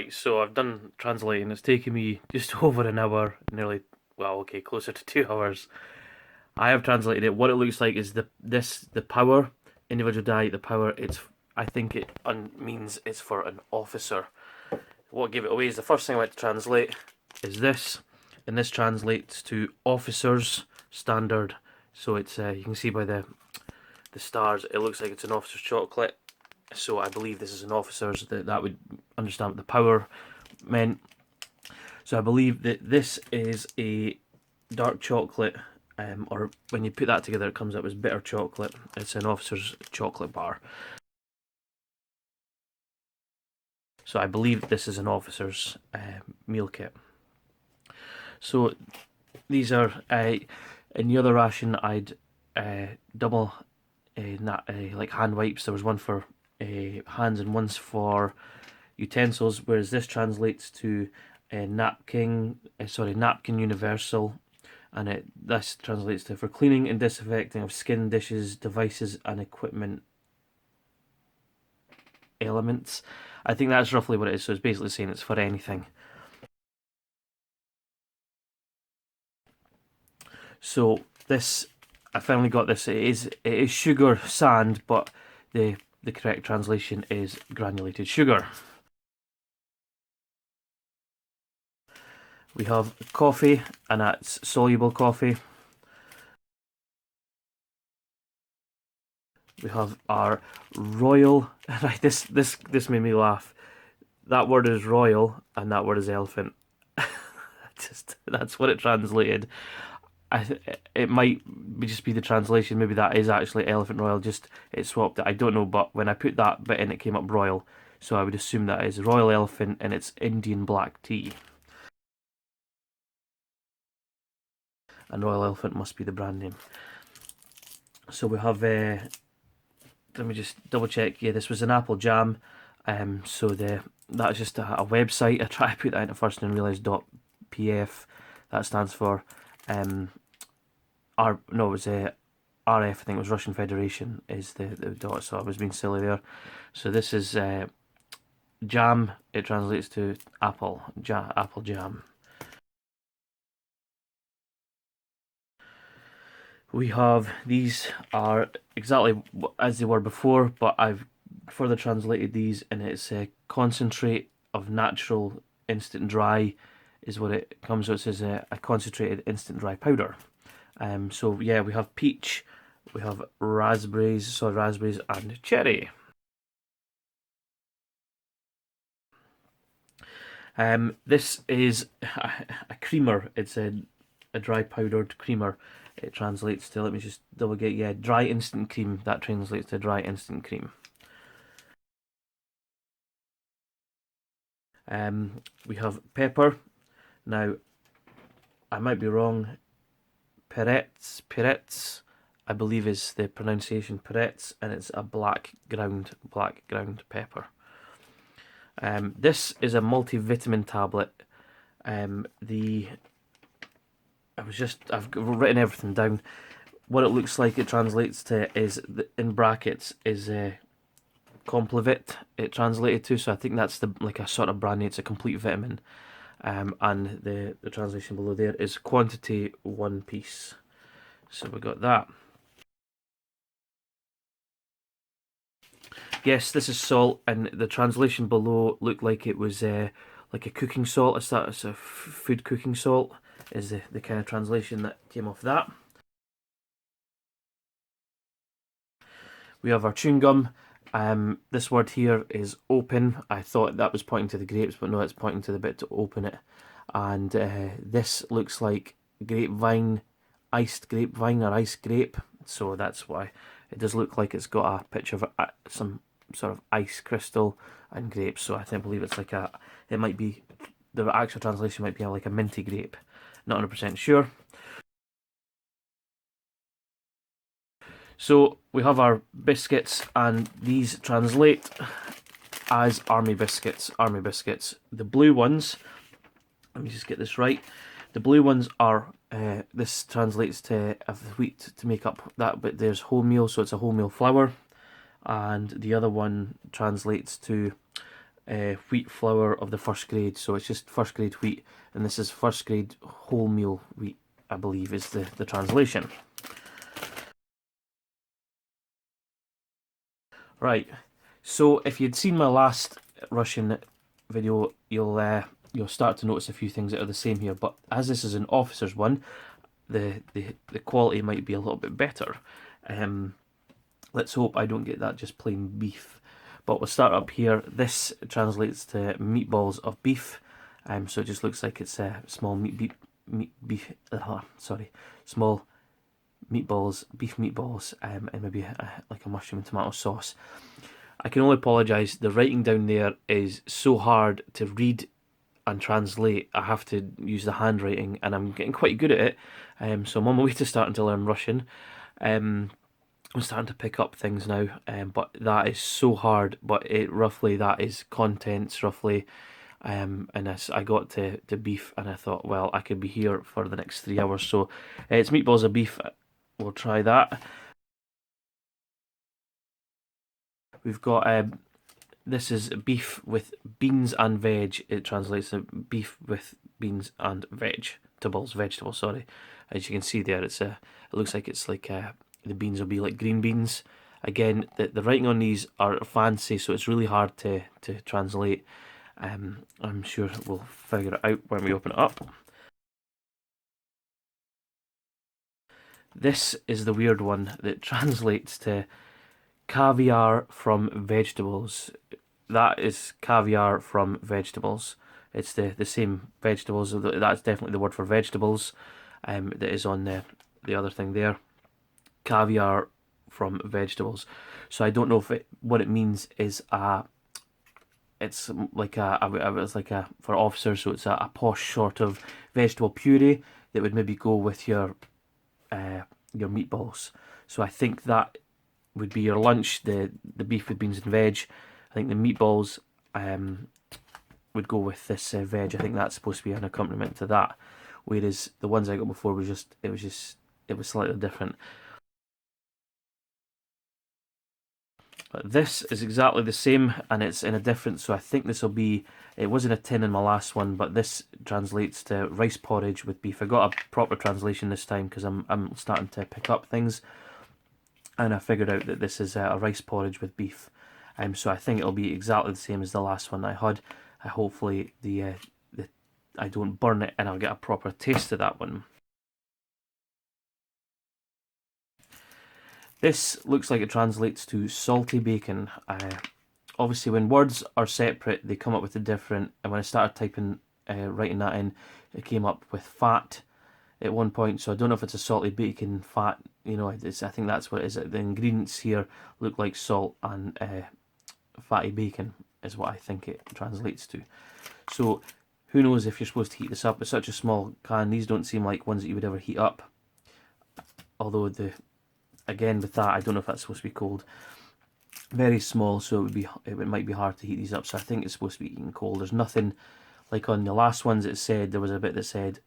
Right, so I've done translating. It's taken me just over an hour, nearly, well, okay, closer to 2 hours. I have translated it. What it looks like is the power, individual die, the power. I think it means it's for an officer. What gave it away is the first thing I went to translate is this, and this translates to officers standard. So it's you can see by the stars, it looks like it's an officer's chocolate. So I believe this is an officer's, that would understand what the power meant. So I believe that this is a dark chocolate, or when you put that together it comes up as bitter chocolate. It's an officer's chocolate bar. So I believe this is an officer's meal kit. So these are, in the other ration I'd double like hand wipes. There was one for hands and one's for utensils, whereas this translates to napkin universal, and this translates to for cleaning and disinfecting of skin, dishes, devices and equipment elements. I think that's roughly what it is, so it's basically saying it's for anything. So this, I finally got this. It is sugar sand, but the correct translation is granulated sugar. We have coffee, and that's soluble coffee. We have our royal. Right, this made me laugh. That word is royal, and that word is elephant. That's what it translated. It might just be the translation. Maybe that is actually elephant royal. Just it swapped it. I don't know. But when I put that bit in, it came up royal. So I would assume that is royal elephant, and it's Indian black tea. And Royal Elephant must be the brand name. So we have, let me just double check. Yeah, this was an apple jam. So that's just a website. I tried to put that in at first and realised .pf. That stands for it was RF. I think it was Russian Federation is the dot. So I was being silly there. So this is jam. It translates to apple jam. We have, these are exactly as they were before, but I've further translated these, and it's a concentrate of natural instant dry is what it comes. So it says a concentrated instant dry powder. So yeah, we have peach, we have raspberries and cherry. This is a creamer. It's a dry powdered creamer. It translates to, let me just double get, yeah, dry instant cream. That translates to dry instant cream. We have pepper. Now, I might be wrong. Peretz, I believe is the pronunciation, Peretz, and it's a black ground pepper. This is a multivitamin tablet. I've written everything down. What it looks like it translates to is, in brackets, is Complivit, it translated to, so I think that's like a sort of brand name. It's a complete vitamin. And the translation below there is quantity 1 piece. So we got that. Yes, this is salt, and the translation below looked like it was like a cooking salt. It's a food cooking salt is the kind of translation that came off that. We have our chewing gum. This word here is open. I thought that was pointing to the grapes, but no, it's pointing to the bit to open it. And this looks like grapevine, iced grapevine or iced grape. So that's why it does look like it's got a picture of some sort of ice crystal and grapes. So I believe it's like it might be, the actual translation might be like a minty grape. Not 100% sure. So we have our biscuits, and these translate as army biscuits. The blue ones, let me just get this right. The blue ones are, this translates to wheat to make up that, but there's wholemeal, so it's a wholemeal flour. And the other one translates to wheat flour of the first grade. So it's just first grade wheat, and this is first grade wholemeal wheat, I believe is the translation. Right, so if you'd seen my last Russian video, you'll start to notice a few things that are the same here. But as this is an officer's one, the quality might be a little bit better. Let's hope I don't get that just plain beef. But we'll start up here. This translates to meatballs of beef. So it just looks like it's a small small meatballs, beef meatballs, and maybe like a mushroom and tomato sauce. I can only apologise. The writing down there is so hard to read and translate. I have to use the handwriting, and I'm getting quite good at it. So I'm on my way to starting to learn Russian. I'm starting to pick up things now, but that is so hard. But roughly that is contents roughly. And I got to beef, and I thought, well, I could be here for the next 3 hours. So it's meatballs of beef. We'll try that. We've got this is beef with beans and veg. It translates to beef with beans and vegetables. Sorry, as you can see there, it looks like it's like the beans will be like green beans. Again, the writing on these are fancy, so it's really hard to translate. I'm sure we'll figure it out when we open it up. This is the weird one that translates to caviar from vegetables. That is caviar from vegetables. It's the same vegetables. That's definitely the word for vegetables. That is on the other thing there. Caviar from vegetables. So I don't know if what it means is it's like it's like for officers. So it's a posh sort of vegetable puree that would maybe go with your meatballs. So I think that would be your lunch, the beef with beans and veg. I think the meatballs would go with this veg. I think that's supposed to be an accompaniment to that. Whereas the ones I got before was it was slightly different. But this is exactly the same, and it's in a different. So I think this will be. It was in a tin in my last one, but this translates to rice porridge with beef. I got a proper translation this time because I'm starting to pick up things, and I figured out that this is a rice porridge with beef. So I think it'll be exactly the same as the last one I had. Hopefully I don't burn it, and I'll get a proper taste of that one. This looks like it translates to salty bacon. Obviously, when words are separate, they come up with a different. And when I started typing, writing that in, it came up with fat at one point. So I don't know if it's a salty bacon fat. You know, I think that's what it is. The ingredients here look like salt and fatty bacon is what I think it translates to. So who knows if you're supposed to heat this up? It's such a small can. These don't seem like ones that you would ever heat up. Although again with that, I don't know if that's supposed to be cold. Very small, so it might be hard to heat these up. So I think it's supposed to be eaten cold. There's nothing like on the last ones. It said there was a bit that said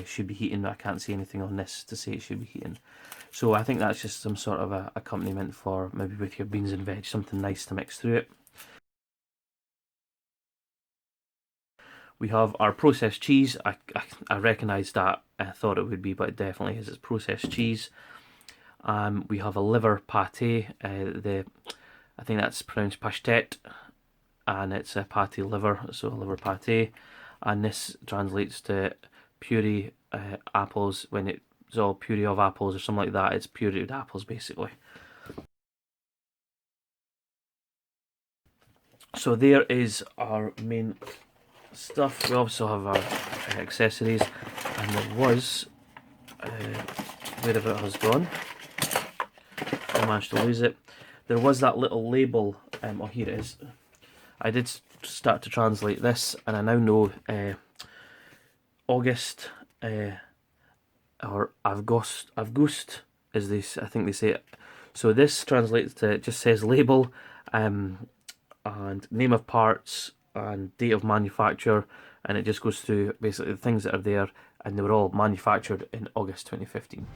should be heating. I can't see anything on this to say it should be heating. So I think that's just some sort of a accompaniment for maybe with your beans and veg, something nice to mix through it. We have our processed cheese. I recognised that. I thought it would be, but it definitely is. It's processed cheese. We have a liver pate. I think that's pronounced pastete, and it's a pate liver, so a liver pate. And this translates to puree apples. When it's all puree of apples or something like that, it's pureed apples basically. So there is our main stuff. We also have our accessories, and there was wherever it has gone, I managed to lose it. There was that little label. Oh, here it is. I did start to translate this, and I now know August or August is this. I think they say it. So this translates to, it just says label, and name of parts and date of manufacture, and it just goes through basically the things that are there, and they were all manufactured in August 2015.